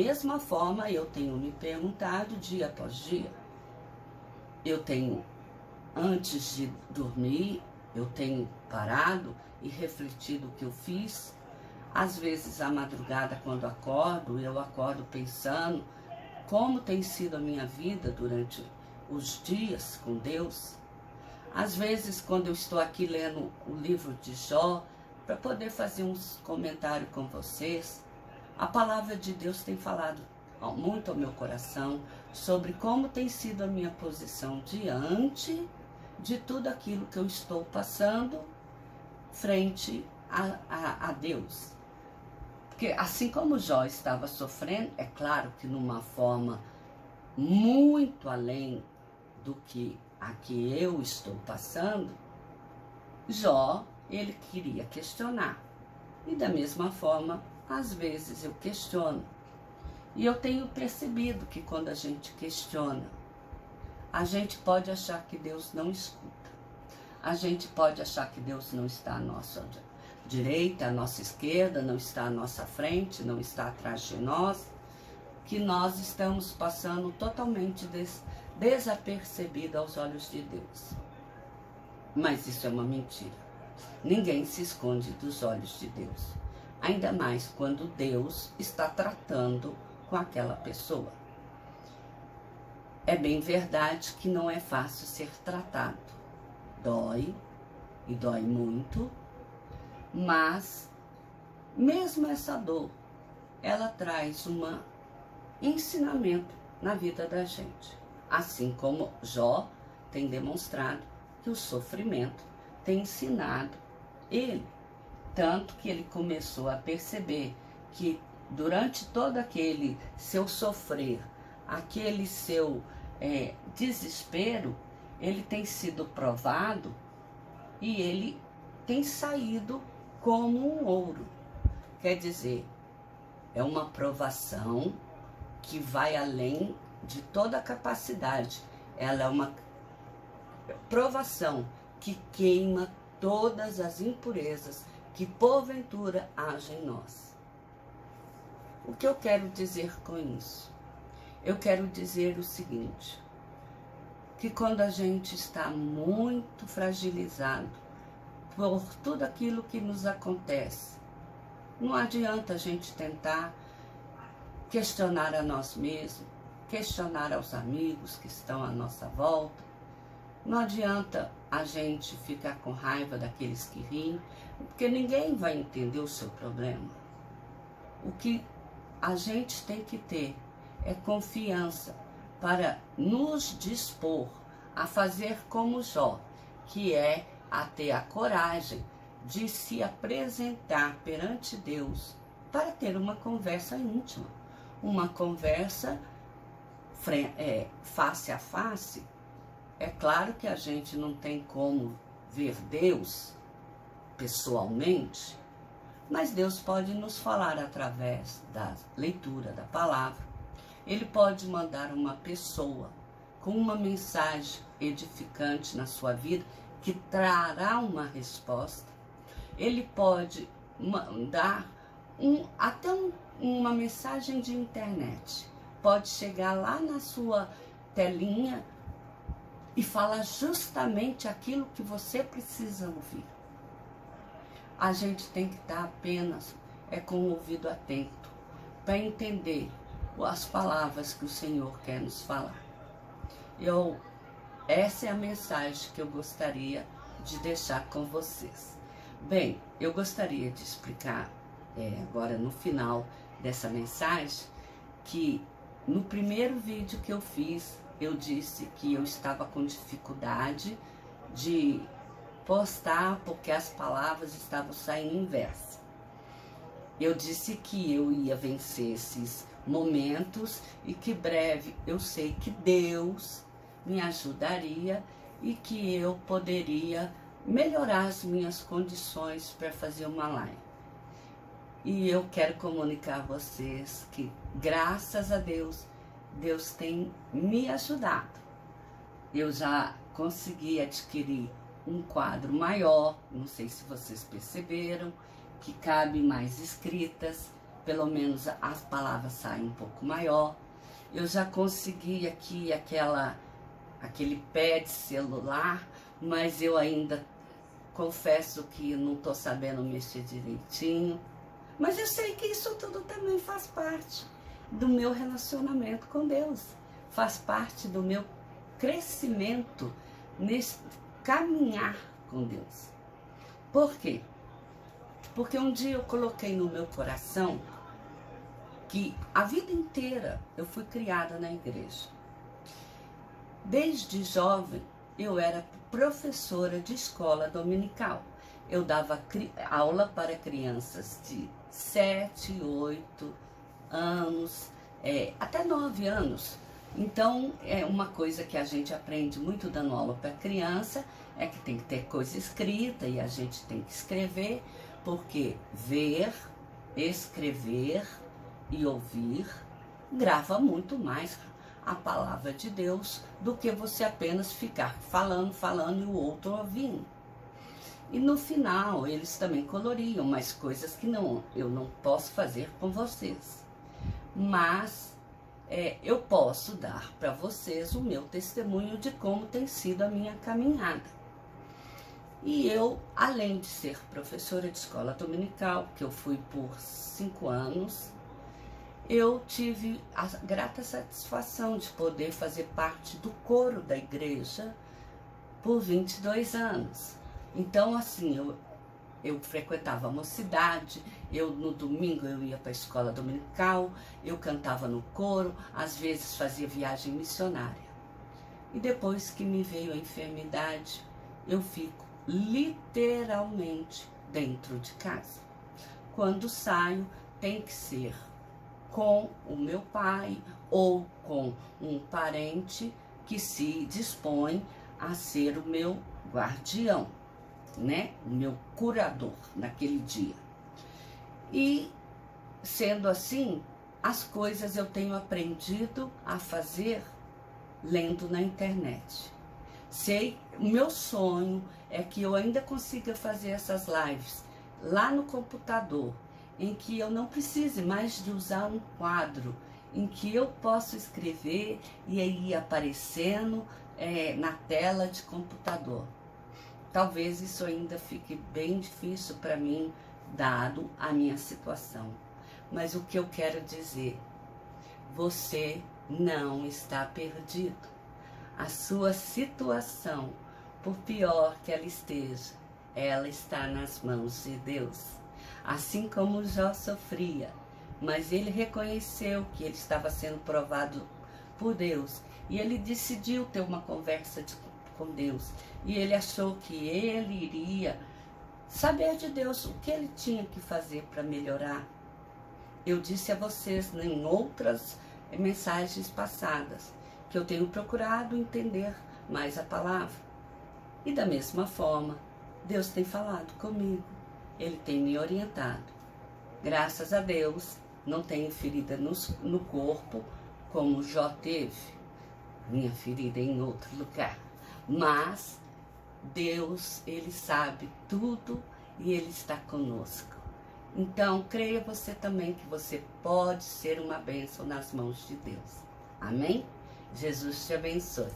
mesma forma, eu tenho me perguntado dia após dia. Eu tenho, antes de dormir, eu tenho parado e refletido o que eu fiz. Às vezes, à madrugada, quando eu acordo pensando como tem sido a minha vida durante os dias com Deus. Às vezes, quando eu estou aqui lendo o livro de Jó, para poder fazer uns comentários com vocês, a palavra de Deus tem falado muito ao meu coração sobre como tem sido a minha posição diante de tudo aquilo que eu estou passando frente a Deus. Porque assim como Jó estava sofrendo, é claro que numa forma muito além do que a que eu estou passando, Jó, ele queria questionar. E da mesma forma, às vezes eu questiono. E eu tenho percebido que quando a gente questiona, a gente pode achar que Deus não escuta. A gente pode achar que Deus não está à nossa direita, à nossa esquerda, não está à nossa frente, não está atrás de nós, que nós estamos passando totalmente desapercebido aos olhos de Deus. Mas isso é uma mentira. Ninguém se esconde dos olhos de Deus. Ainda mais quando Deus está tratando com aquela pessoa. É bem verdade que não é fácil ser tratado. Dói, e dói muito, mas mesmo essa dor, ela traz um ensinamento na vida da gente. Assim como Jó tem demonstrado que o sofrimento tem ensinado ele. Tanto que ele começou a perceber que durante todo aquele seu sofrer, aquele seu desespero, ele tem sido provado e ele tem saído como um ouro. Quer dizer, é uma provação que vai além de toda a capacidade. Ela é uma provação que queima todas as impurezas que porventura haja em nós. O que eu quero dizer com isso? Eu quero dizer o seguinte, que quando a gente está muito fragilizado por tudo aquilo que nos acontece, não adianta a gente tentar questionar a nós mesmos, questionar aos amigos que estão à nossa volta. Não adianta a gente ficar com raiva daqueles que riem, porque ninguém vai entender o seu problema. O que a gente tem que ter é confiança para nos dispor a fazer como Jó, que é a ter a coragem de se apresentar perante Deus para ter uma conversa íntima, uma conversa face a face. É claro que a gente não tem como ver Deus pessoalmente, mas Deus pode nos falar através da leitura da palavra. Ele pode mandar uma pessoa com uma mensagem edificante na sua vida, que trará uma resposta. Ele pode mandar até uma mensagem de internet. Pode chegar lá na sua telinha e falar justamente aquilo que você precisa ouvir. A gente tem que estar apenas com o ouvido atento para entender as palavras que o Senhor quer nos falar. Essa é a mensagem que eu gostaria de deixar com vocês. Bem, eu gostaria de explicar agora no final dessa mensagem que no primeiro vídeo que eu fiz, eu disse que eu estava com dificuldade de postar porque as palavras estavam saindo inversa. Eu disse que eu ia vencer esses momentos e que breve eu sei que Deus me ajudaria e que eu poderia melhorar as minhas condições para fazer uma live. E eu quero comunicar a vocês que, graças a Deus, Deus tem me ajudado. Eu já consegui adquirir um quadro maior, não sei se vocês perceberam, que cabe mais escritas, pelo menos as palavras saem um pouco maior. Eu já consegui aqui aquele pé de celular, mas eu ainda confesso que não estou sabendo mexer direitinho. Mas eu sei que isso tudo também faz parte do meu relacionamento com Deus. Faz parte do meu crescimento nesse caminhar com Deus. Por quê? Porque um dia eu coloquei no meu coração que a vida inteira eu fui criada na igreja. Desde jovem eu era professora de escola dominical. Eu dava aula para crianças de 7, 8 anos, até 9 anos. Então, é uma coisa que a gente aprende muito dando aula para criança, é que tem que ter coisa escrita e a gente tem que escrever, porque ver, escrever e ouvir grava muito mais a palavra de Deus do que você apenas ficar falando e o outro ouvindo. E no final, eles também coloriam, mas coisas que eu não posso fazer com vocês. Mas eu posso dar para vocês o meu testemunho de como tem sido a minha caminhada. E eu, além de ser professora de escola dominical, que eu fui por 5 anos, eu tive a grata satisfação de poder fazer parte do coro da igreja por 22 anos. Então, assim, eu frequentava a mocidade, no domingo eu ia para a escola dominical, eu cantava no coro, às vezes fazia viagem missionária. E depois que me veio a enfermidade, eu fico literalmente dentro de casa. Quando saio, tem que ser com o meu pai ou com um parente que se dispõe a ser o meu guardião, né? O meu curador naquele dia. E sendo assim, as coisas eu tenho aprendido a fazer lendo na internet. O meu sonho é que eu ainda consiga fazer essas lives lá no computador, em que eu não precise mais de usar um quadro, em que eu possa escrever e ir aparecendo na tela de computador. Talvez isso ainda fique bem difícil para mim, dado a minha situação. Mas o que eu quero dizer, você não está perdido. A sua situação, por pior que ela está nas mãos de Deus. Assim como Jó sofria, mas ele reconheceu que ele estava sendo provado por Deus. E ele decidiu ter uma conversa com Deus. E ele achou que ele iria saber de Deus o que ele tinha que fazer para melhorar. Eu disse a vocês em outras mensagens passadas que eu tenho procurado entender mais a palavra. E da mesma forma, Deus tem falado comigo. Ele tem me orientado. Graças a Deus, não tenho ferida no corpo como Jó teve. Minha ferida é em outro lugar. Mas Deus, Ele sabe tudo e Ele está conosco. Então, creia você também que você pode ser uma bênção nas mãos de Deus. Amém? Jesus te abençoe.